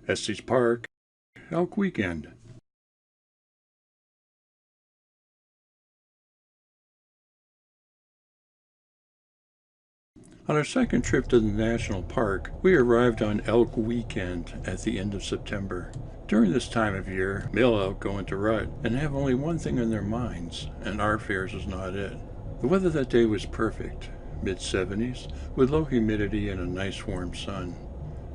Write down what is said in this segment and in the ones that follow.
Estes Park, Elk Weekend. On our second trip to the national park, we arrived on Elk Weekend at the end of September. During this time of year, male elk go into rut and have only one thing on their minds, and our fares was not it. The weather that day was perfect, mid-70s, with low humidity and a nice warm sun.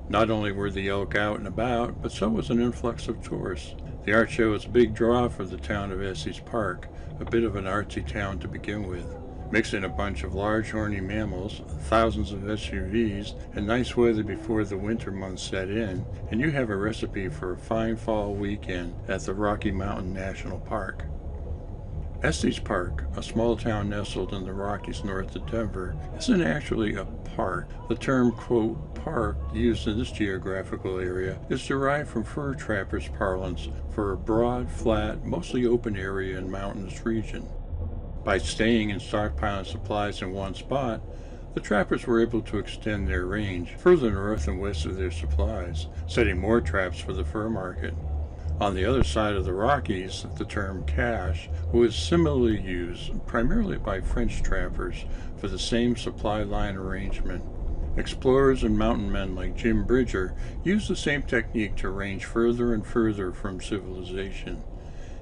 Not only were the elk out and about, but so was an influx of tourists. The art show was a big draw for the town of Estes Park, a bit of an artsy town to begin with. Mix in a bunch of large horny mammals, thousands of SUVs, and nice weather before the winter months set in, and you have a recipe for a fine fall weekend at the Rocky Mountain National Park. Estes Park, a small town nestled in the Rockies north of Denver, isn't actually a park. The term, quote, park, used in this geographical area is derived from fur trappers' parlance for a broad, flat, mostly open area in mountainous region. By staying and stockpiling supplies in one spot, the trappers were able to extend their range further north and west of their supplies, setting more traps for the fur market. On the other side of the Rockies, the term cache was similarly used primarily by French trappers for the same supply line arrangement. Explorers and mountain men like Jim Bridger used the same technique to range further and further from civilization.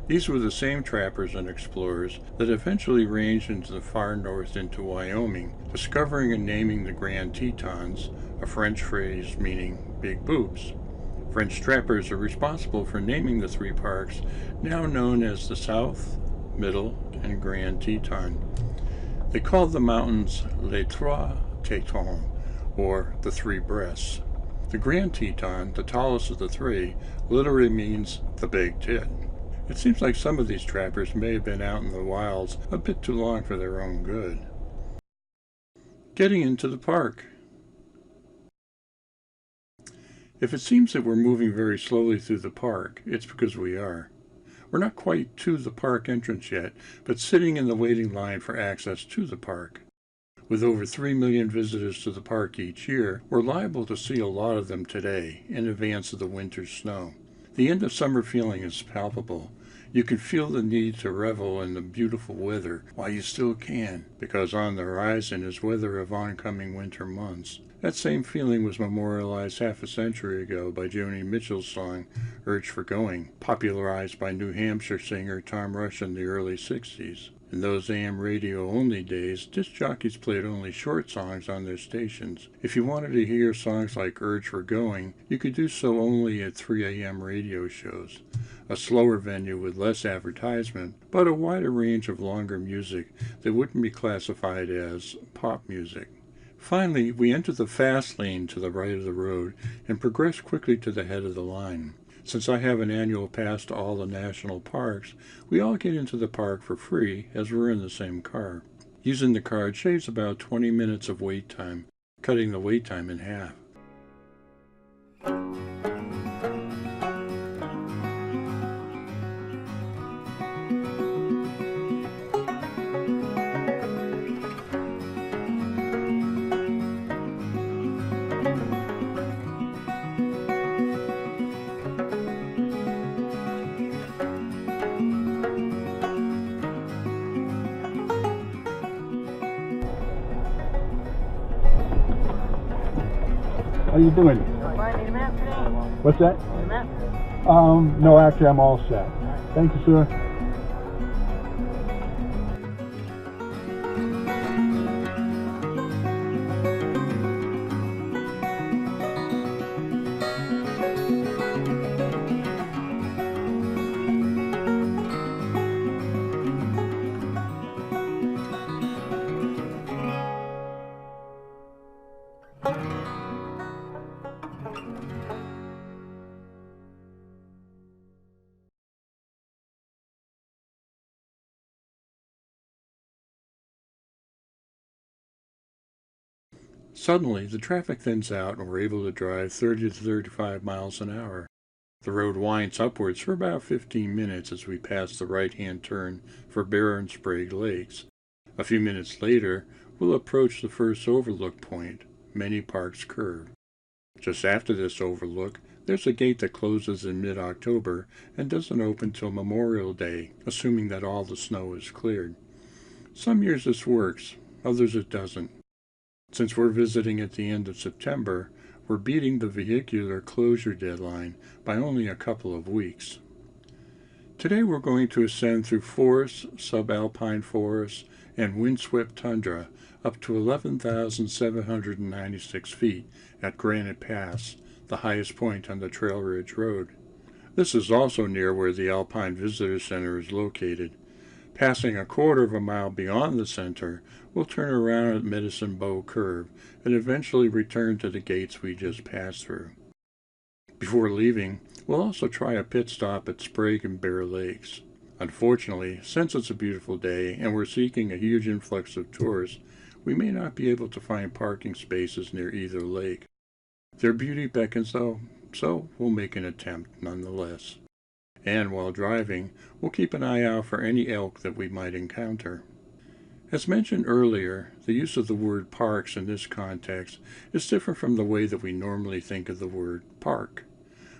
These were the same trappers and explorers that eventually ranged into the far north into Wyoming, discovering and naming the Grand Tetons, a French phrase meaning big boobs. French trappers are responsible for naming the three parks, now known as the South, Middle, and Grand Teton. They called the mountains Les Trois Tetons, or the Three Breasts. The Grand Teton, the tallest of the three, literally means the big tit. It seems like some of these trappers may have been out in the wilds a bit too long for their own good. Getting into the park. If it seems that we're moving very slowly through the park, it's because we are. We're not quite to the park entrance yet, but sitting in the waiting line for access to the park. With over 3 million visitors to the park each year, we're liable to see a lot of them today, in advance of the winter's snow. The end of summer feeling is palpable. You can feel the need to revel in the beautiful weather while you still can, because on the horizon is weather of oncoming winter months. That same feeling was memorialized half a century ago by Joni Mitchell's song Urge for Going, popularized by New Hampshire singer Tom Rush in the early 60s. In those AM radio-only days, disc jockeys played only short songs on their stations. If you wanted to hear songs like Urge for Going, you could do so only at 3 AM radio shows, a slower venue with less advertisement, but a wider range of longer music that wouldn't be classified as pop music. Finally, we enter the fast lane to the right of the road and progress quickly to the head of the line. Since I have an annual pass to all the national parks, we all get into the park for free as we're in the same car. Using the card shaves about 20 minutes of wait time, cutting the wait time in half. How you doing? Fine, your map today? What's that? Your map? No, actually, I'm all set. Thank you, sir. Suddenly, the traffic thins out and we're able to drive 30 to 35 miles an hour. The road winds upwards for about 15 minutes as we pass the right-hand turn for Barren Sprague Lakes. A few minutes later, we'll approach the first overlook point, Many Parks Curve. Just after this overlook, There's a gate that closes in mid-October and doesn't open till Memorial Day, assuming that all the snow is cleared. Some years this works, others it doesn't. Since we're visiting at the end of September, we're beating the vehicular closure deadline by only a couple of weeks. Today we're going to ascend through forests, subalpine forests, and windswept tundra up to 11,796 feet at Granite Pass, the highest point on the Trail Ridge Road. This is also near where the Alpine Visitor Center is located. Passing a quarter of a mile beyond the center, we'll turn around at Medicine Bow Curve and eventually return to the gates we just passed through. Before leaving, we'll also try a pit stop at Sprague and Bear Lakes. Unfortunately, since it's a beautiful day and we're seeking a huge influx of tourists, we may not be able to find parking spaces near either lake. Their beauty beckons though, so we'll make an attempt nonetheless. And while driving, we'll keep an eye out for any elk that we might encounter. As mentioned earlier, the use of the word parks in this context is different from the way that we normally think of the word park.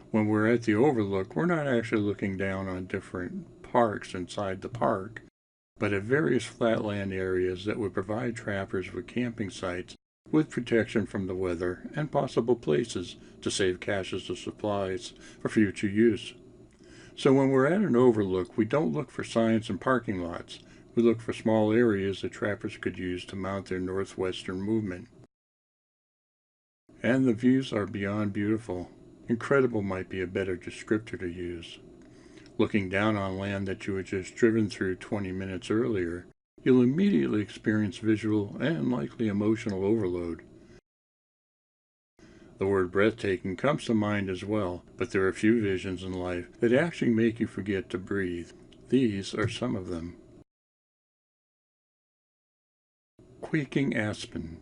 When we're at the overlook, we're not actually looking down on different parks inside the park, but at various flatland areas that would provide trappers with camping sites with protection from the weather and possible places to save caches of supplies for future use. So when we're at an overlook, we don't look for signs and parking lots. We look for small areas that trappers could use to mount their northwestern movement. And the views are beyond beautiful. Incredible might be a better descriptor to use. Looking down on land that you had just driven through 20 minutes earlier, you'll immediately experience visual and likely emotional overload. The word breathtaking comes to mind as well, but there are a few visions in life that actually make you forget to breathe. These are some of them. Quaking aspen.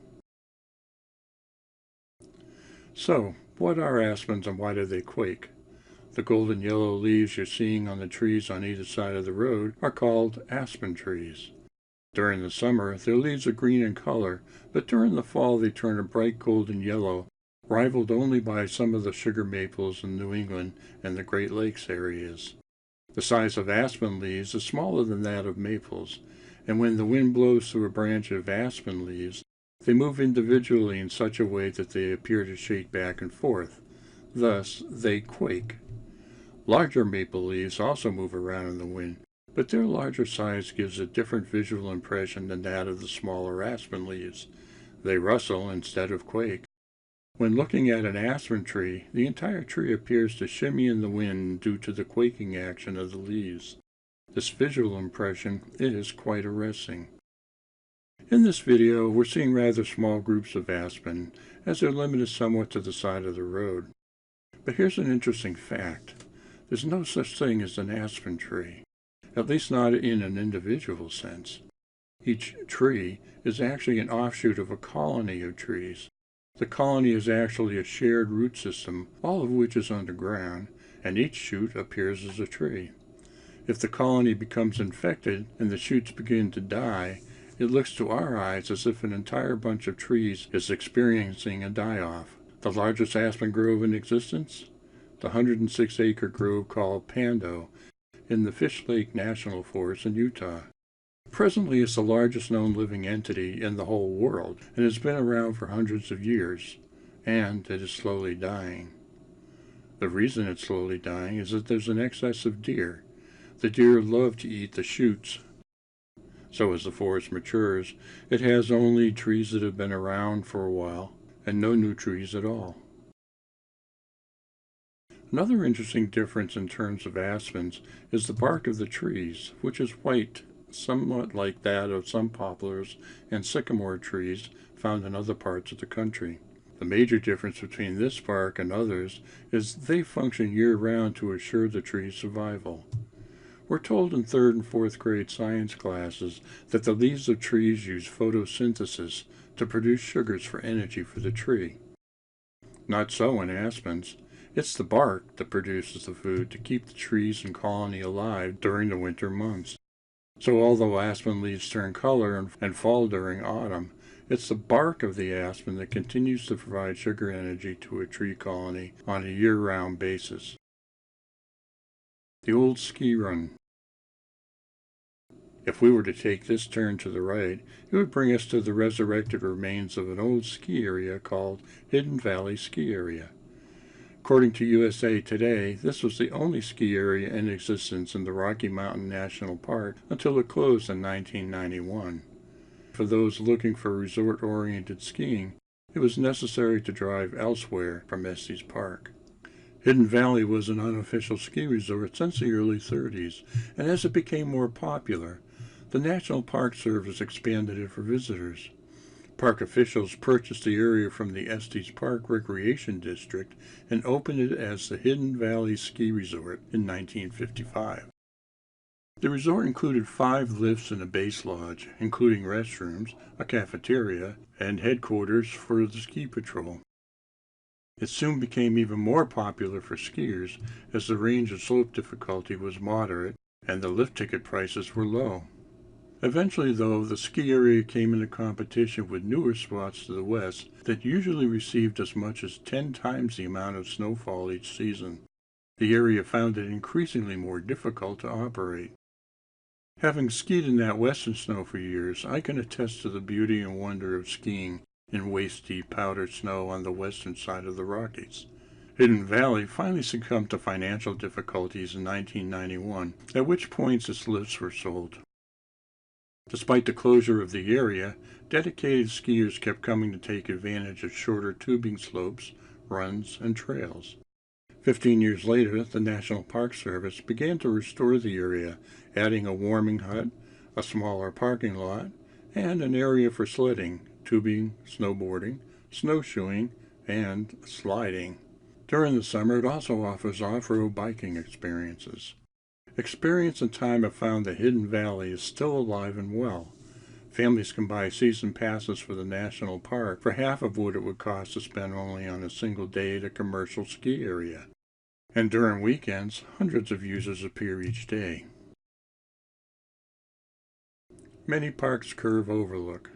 So, what are aspens and why do they quake? The golden yellow leaves you're seeing on the trees on either side of the road are called aspen trees. During the summer, their leaves are green in color, but during the fall they turn a bright golden yellow, rivaled only by some of the sugar maples in New England and the Great Lakes areas. The size of aspen leaves is smaller than that of maples, and when the wind blows through a branch of aspen leaves, they move individually in such a way that they appear to shake back and forth. Thus, they quake. Larger maple leaves also move around in the wind, but their larger size gives a different visual impression than that of the smaller aspen leaves. They rustle instead of quake. When looking at an aspen tree, the entire tree appears to shimmy in the wind due to the quaking action of the leaves. This visual impression is quite arresting. In this video, we're seeing rather small groups of aspen, as they're limited somewhat to the side of the road. But here's an interesting fact. There's no such thing as an aspen tree, at least not in an individual sense. Each tree is actually an offshoot of a colony of trees. The colony is actually a shared root system, all of which is underground, and each shoot appears as a tree. If the colony becomes infected and the shoots begin to die, it looks to our eyes as if an entire bunch of trees is experiencing a die-off. The largest aspen grove in existence? The 106-acre grove called Pando in the Fish Lake National Forest in Utah. Presently, it's the largest known living entity in the whole world and has been around for hundreds of years, and it is slowly dying. The reason it's slowly dying is that there's an excess of deer. The deer love to eat the shoots. So as the forest matures, it has only trees that have been around for a while, and no new trees at all. Another interesting difference in terms of aspens is the bark of the trees, which is white, somewhat like that of some poplars and sycamore trees found in other parts of the country. The major difference between this bark and others is they function year-round to assure the tree's survival. We're told in 3rd and 4th grade science classes that the leaves of trees use photosynthesis to produce sugars for energy for the tree. Not so in aspens. It's the bark that produces the food to keep the trees and colony alive during the winter months. So although aspen leaves turn color and fall during autumn, It's the bark of the aspen that continues to provide sugar energy to a tree colony on a year-round basis. The old ski run. If we were to take this turn to the right, it would bring us to the resurrected remains of an old ski area called Hidden Valley Ski Area. According to USA Today, this was the only ski area in existence in the Rocky Mountain National Park until it closed in 1991. For those looking for resort-oriented skiing, it was necessary to drive elsewhere from Estes Park. Hidden Valley was an unofficial ski resort since the early 30s, and as it became more popular, the National Park Service expanded it for visitors. Park officials purchased the area from the Estes Park Recreation District and opened it as the Hidden Valley Ski Resort in 1955. The resort included 5 lifts and a base lodge, including restrooms, a cafeteria, and headquarters for the ski patrol. It soon became even more popular for skiers as the range of slope difficulty was moderate and the lift ticket prices were low. Eventually, though, the ski area came into competition with newer spots to the west that usually received as much as 10 times the amount of snowfall each season. The area found it increasingly more difficult to operate. Having skied in that western snow for years, I can attest to the beauty and wonder of skiing in waist-deep powdered snow on the western side of the Rockies. Hidden Valley finally succumbed to financial difficulties in 1991, at which point its lifts were sold. Despite the closure of the area, dedicated skiers kept coming to take advantage of shorter tubing slopes, runs, and trails. 15 years later, the National Park Service began to restore the area, adding a warming hut, a smaller parking lot, and an area for sledding, tubing, snowboarding, snowshoeing, and sliding. During the summer, it also offers off-road biking experiences. Experience and time have found that Hidden Valley is still alive and well. Families can buy season passes for the national park for half of what it would cost to spend only on a single day at a commercial ski area. And during weekends, hundreds of users appear each day. Many Parks Curve Overlook.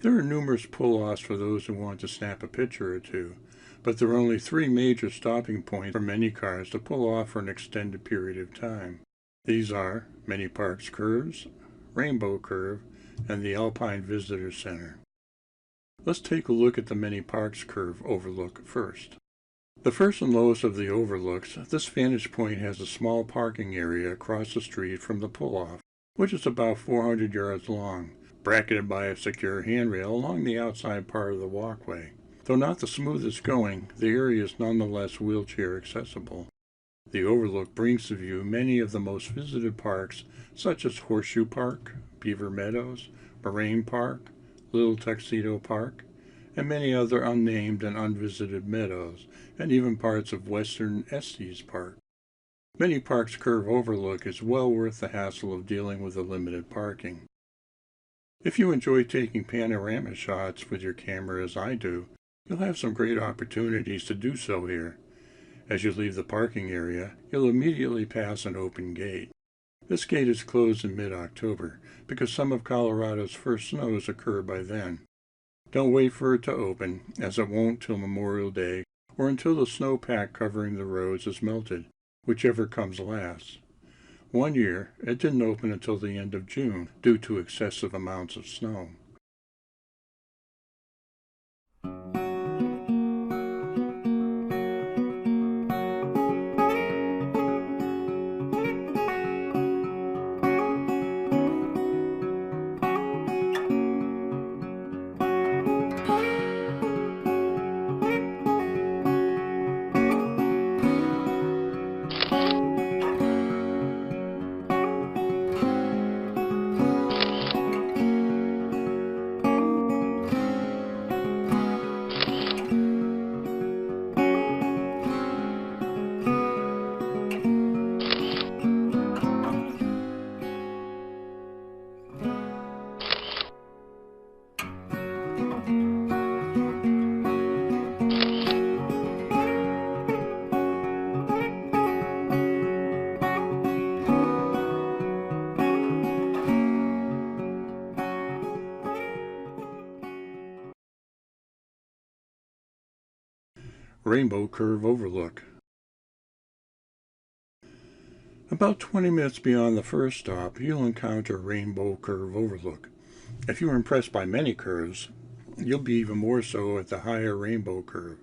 There are numerous pull-offs for those who want to snap a picture or two, but there are only 3 major stopping points for many cars to pull off for an extended period of time. These are Many Parks Curves, Rainbow Curve, and the Alpine Visitor Center. Let's take a look at the Many Parks Curve Overlook first. The first and lowest of the overlooks, this vantage point has a small parking area across the street from the pull-off, which is about 400 yards long, bracketed by a secure handrail along the outside part of the walkway. Though not the smoothest going, the area is nonetheless wheelchair accessible. The overlook brings to view many of the most visited parks, such as Horseshoe Park, Beaver Meadows, Moraine Park, Little Tuxedo Park, and many other unnamed and unvisited meadows, and even parts of western Estes Park. Many Parks Curve Overlook is well worth the hassle of dealing with the limited parking. If you enjoy taking panorama shots with your camera as I do, you'll have some great opportunities to do so here. As you leave the parking area, you'll immediately pass an open gate. This gate is closed in mid-October because some of Colorado's first snows occur by then. Don't wait for it to open, as it won't till Memorial Day or until the snowpack covering the roads is melted, whichever comes last. One year, it didn't open until the end of June due to excessive amounts of snow. Rainbow Curve Overlook. About 20 minutes beyond the first stop, you'll encounter Rainbow Curve Overlook. If you were impressed by many curves, you'll be even more so at the higher Rainbow Curve.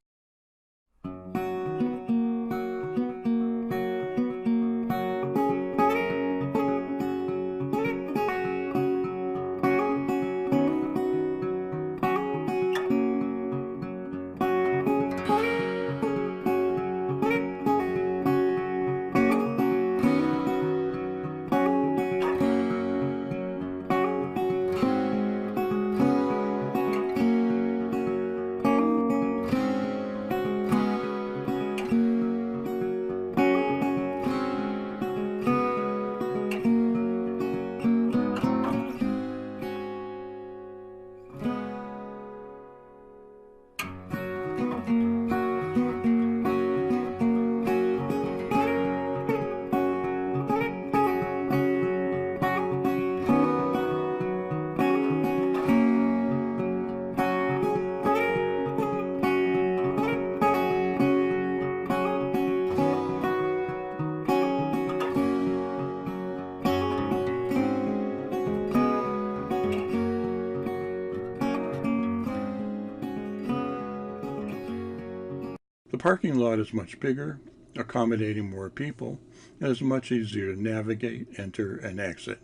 The parking lot is much bigger, accommodating more people, and is much easier to navigate, enter, and exit.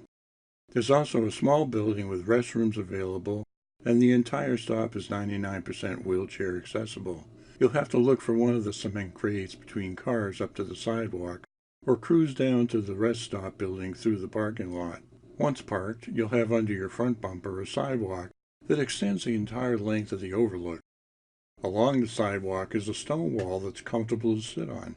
There's also a small building with restrooms available, and the entire stop is 99% wheelchair accessible. You'll have to look for one of the cement crates between cars up to the sidewalk, or cruise down to the rest stop building through the parking lot. Once parked, you'll have under your front bumper a sidewalk that extends the entire length of the overlook. Along the sidewalk is a stone wall that's comfortable to sit on.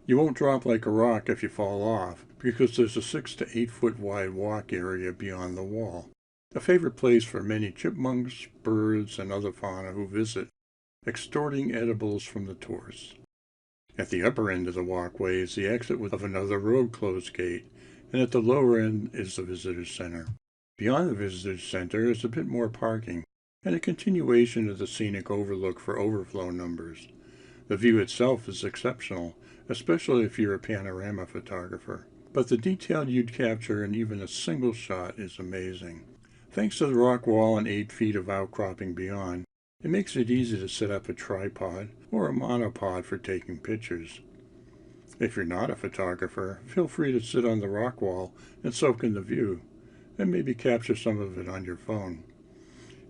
You won't drop like a rock if you fall off, because there's a 6 to 8 foot wide walk area beyond the wall. A favorite place for many chipmunks, birds, and other fauna who visit, extorting edibles from the tourists. At the upper end of the walkway is the exit of another road closed gate, and at the lower end is the visitor center. Beyond the visitor center is a bit more parking, and a continuation of the scenic overlook for overflow numbers. The view itself is exceptional, especially if you're a panorama photographer, but the detail you'd capture in even a single shot is amazing. Thanks to the rock wall and 8 feet of outcropping beyond, it makes it easy to set up a tripod or a monopod for taking pictures. If you're not a photographer, feel free to sit on the rock wall and soak in the view, and maybe capture some of it on your phone.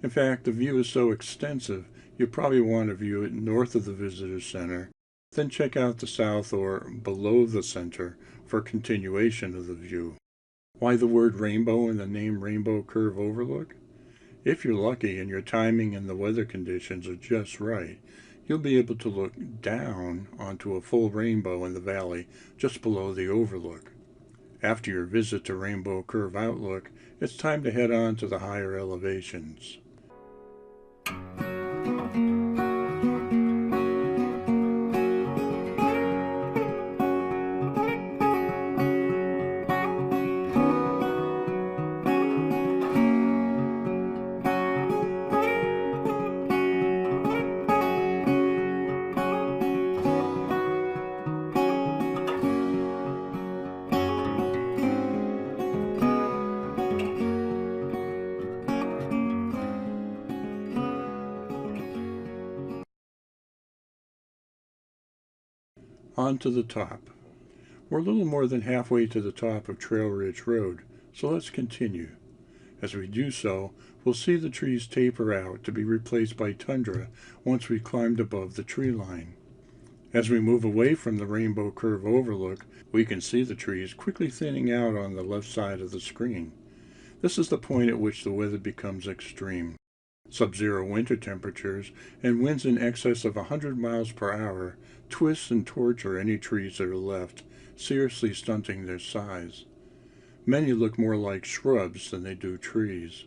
In fact, the view is so extensive, you'll probably want to view it north of the visitor center, then check out the south or below the center for continuation of the view. Why the word rainbow in the name Rainbow Curve Overlook? If you're lucky and your timing and the weather conditions are just right, you'll be able to look down onto a full rainbow in the valley just below the overlook. After your visit to Rainbow Curve Outlook, it's time to head on to the higher elevations. On to the top. We're a little more than halfway to the top of Trail Ridge Road, so let's continue. As we do so, we'll see the trees taper out to be replaced by tundra once we've climbed above the tree line. As we move away from the Rainbow Curve Overlook, we can see the trees quickly thinning out on the left side of the screen. This is the point at which the weather becomes extreme. Sub-zero winter temperatures and winds in excess of 100 miles per hour twist and torture any trees that are left, seriously stunting their size. Many look more like shrubs than they do trees.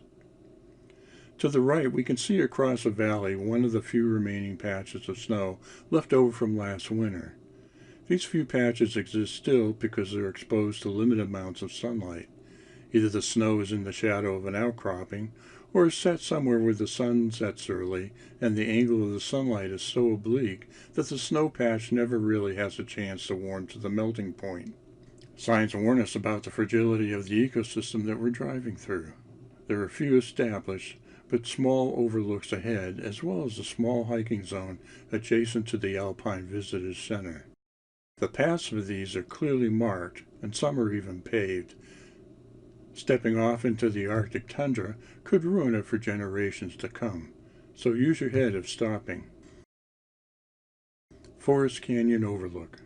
To the right, we can see across a valley one of the few remaining patches of snow left over from last winter. These few patches exist still because they're exposed to limited amounts of sunlight. Either the snow is in the shadow of an outcropping, or is set somewhere where the sun sets early and the angle of the sunlight is so oblique that the snow patch never really has a chance to warm to the melting point. Signs warn us about the fragility of the ecosystem that we're driving through. There are few established, but small overlooks ahead, as well as a small hiking zone adjacent to the Alpine Visitors Center. The paths for these are clearly marked, and some are even paved. Stepping off into the Arctic tundra could ruin it for generations to come, so use your head if stopping. Forest Canyon Overlook.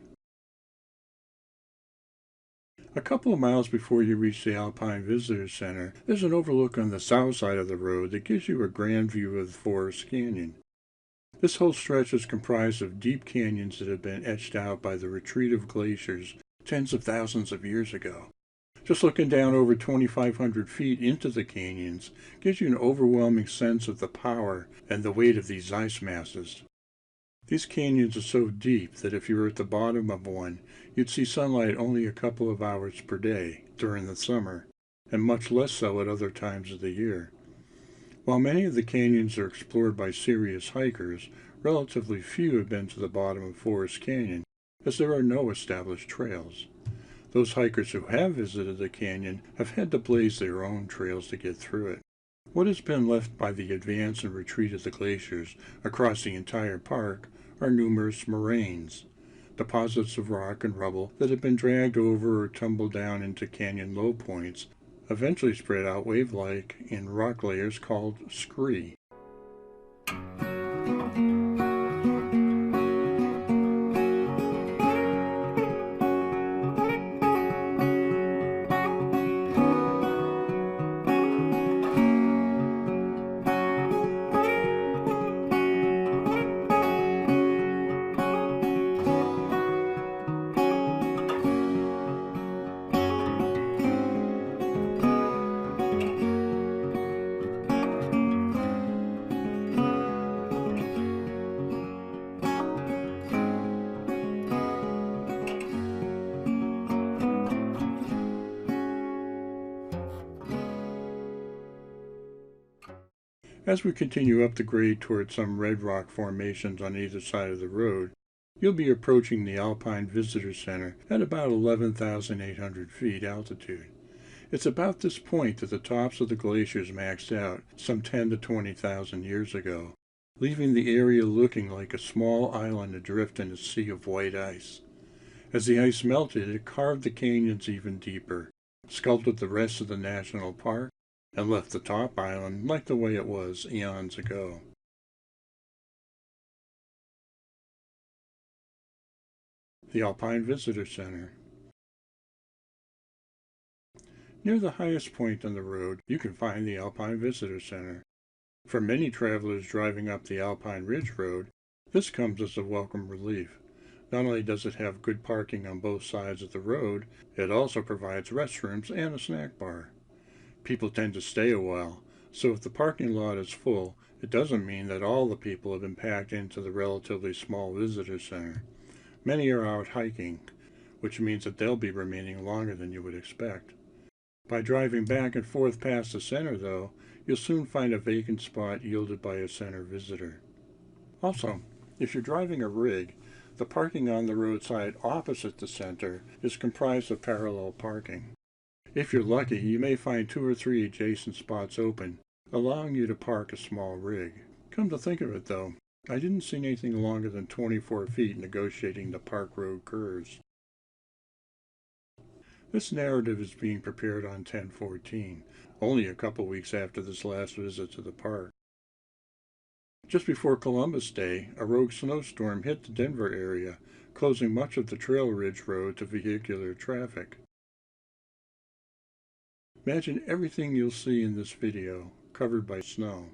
A couple of miles before you reach the Alpine Visitors Center, there's an overlook on the south side of the road that gives you a grand view of the Forest Canyon. This whole stretch is comprised of deep canyons that have been etched out by the retreat of glaciers tens of thousands of years ago. Just looking down over 2,500 feet into the canyons gives you an overwhelming sense of the power and the weight of these ice masses. These canyons are so deep that if you were at the bottom of one, you'd see sunlight only a couple of hours per day during the summer, and much less so at other times of the year. While many of the canyons are explored by serious hikers, relatively few have been to the bottom of Forest Canyon, as there are no established trails. Those hikers who have visited the canyon have had to blaze their own trails to get through it. What has been left by the advance and retreat of the glaciers across the entire park are numerous moraines, deposits of rock and rubble that have been dragged over or tumbled down into canyon low points, eventually spread out wave-like in rock layers called scree. As we continue up the grade toward some red rock formations on either side of the road, you'll be approaching the Alpine Visitor Center at about 11,800 feet altitude. It's about this point that the tops of the glaciers maxed out some 10 to 20,000 years ago, leaving the area looking like a small island adrift in a sea of white ice. As the ice melted, it carved the canyons even deeper, sculpted the rest of the national park, and left the top island like the way it was eons ago. The Alpine Visitor Center. Near the highest point on the road, you can find the Alpine Visitor Center. For many travelers driving up the Alpine Ridge Road, this comes as a welcome relief. Not only does it have good parking on both sides of the road, it also provides restrooms and a snack bar. People tend to stay a while, so if the parking lot is full, it doesn't mean that all the people have been packed into the relatively small visitor center. Many are out hiking, which means that they'll be remaining longer than you would expect. By driving back and forth past the center, though, you'll soon find a vacant spot yielded by a center visitor. Also, if you're driving a rig, the parking on the roadside opposite the center is comprised of parallel parking. If you're lucky, you may find 2 or 3 adjacent spots open, allowing you to park a small rig. Come to think of it, though, I didn't see anything longer than 24 feet negotiating the park road curves. This narrative is being prepared on 10/14, only a couple weeks after this last visit to the park. Just before Columbus Day, a rogue snowstorm hit the Denver area, closing much of the Trail Ridge Road to vehicular traffic. Imagine everything you'll see in this video covered by snow.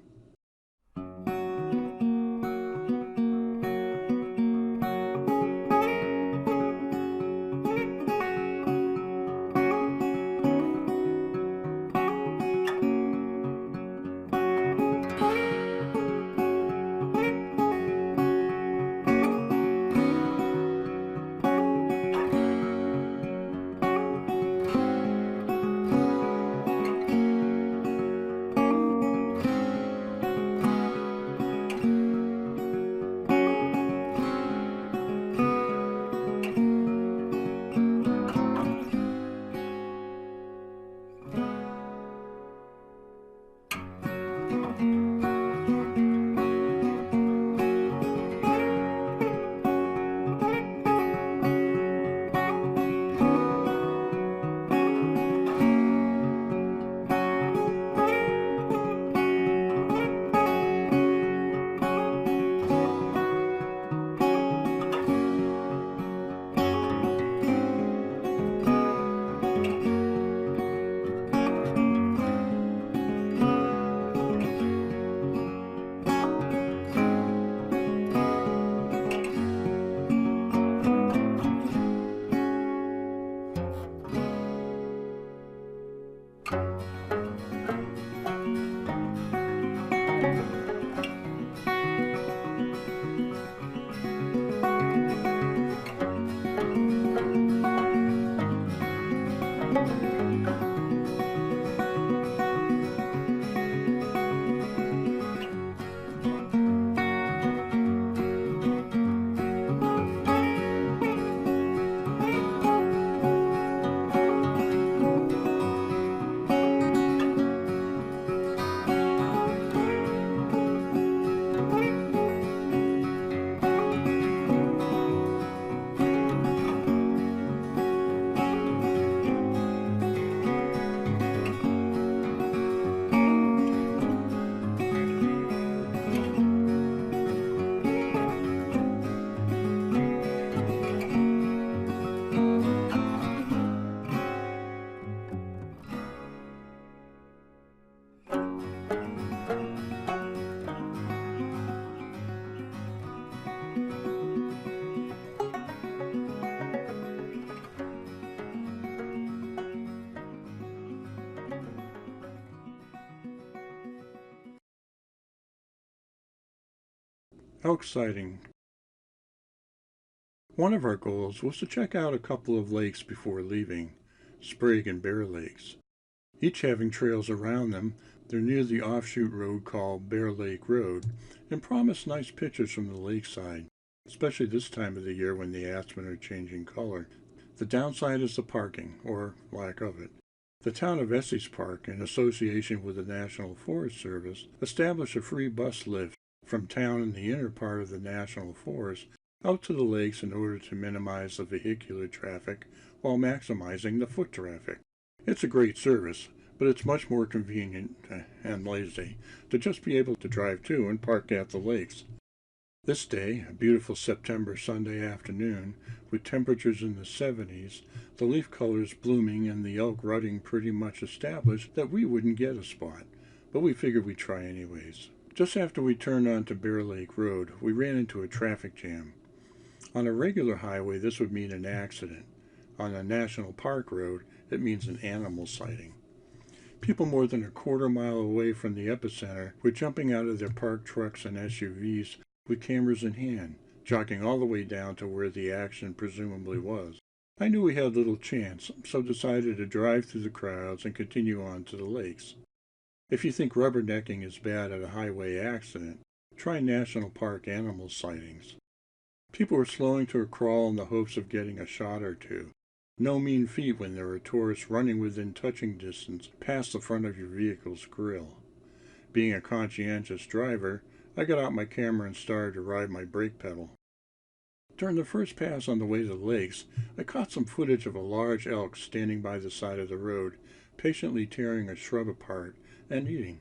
Elk sighting. One of our goals was to check out a couple of lakes before leaving, Sprague and Bear Lakes. Each having trails around them, they're near the offshoot road called Bear Lake Road, and promise nice pictures from the lakeside, especially this time of the year when the aspen are changing color. The downside is the parking, or lack of it. The town of Estes Park, in association with the National Forest Service, established a free bus lift from town in the inner part of the National Forest out to the lakes in order to minimize the vehicular traffic while maximizing the foot traffic. It's a great service, but it's much more convenient and lazy to just be able to drive to and park at the lakes. This day, a beautiful September Sunday afternoon, with temperatures in the 70s, the leaf colors blooming and the elk rutting pretty much established that we wouldn't get a spot, but we figured we'd try anyways. Just after we turned onto Bear Lake Road, we ran into a traffic jam. On a regular highway, this would mean an accident. On a national park road, it means an animal sighting. People more than a quarter mile away from the epicenter were jumping out of their parked trucks and SUVs with cameras in hand, jogging all the way down to where the action presumably was. I knew we had little chance, so decided to drive through the crowds and continue on to the lakes. If you think rubbernecking is bad at a highway accident, try national park animal sightings. People were slowing to a crawl in the hopes of getting a shot or two. No mean feat when there are tourists running within touching distance past the front of your vehicle's grill. Being a conscientious driver, I got out my camera and started to ride my brake pedal. During the first pass on the way to the lakes, I caught some footage of a large elk standing by the side of the road, patiently tearing a shrub apart and eating.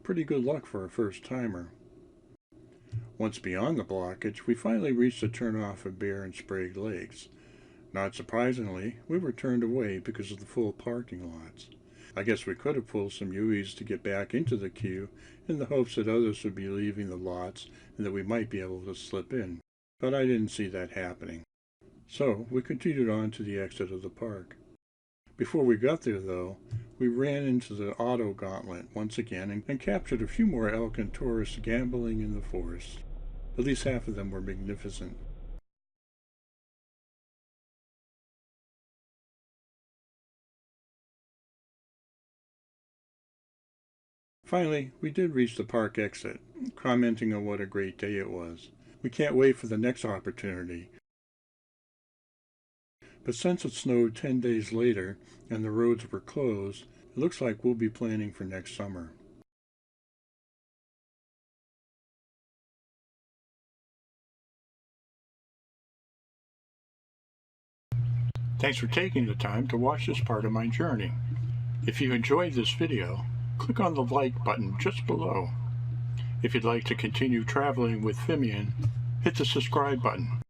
Pretty good luck for a first-timer. Once beyond the blockage, we finally reached the turnoff of Bear and Sprague Lakes. Not surprisingly, we were turned away because of the full parking lots. I guess we could have pulled some U's to get back into the queue in the hopes that others would be leaving the lots and that we might be able to slip in, but I didn't see that happening. So we continued on to the exit of the park. Before we got there, though, we ran into the auto gauntlet once again and captured a few more elk and tourists gambling in the forest. At least half of them were magnificent. Finally, we did reach the park exit, commenting on what a great day it was. We can't wait for the next opportunity. But since it snowed 10 days later and the roads were closed, it looks like we'll be planning for next summer. Thanks for taking the time to watch this part of my journey. If you enjoyed this video, click on the like button just below. If you'd like to continue traveling with Fimian, hit the subscribe button.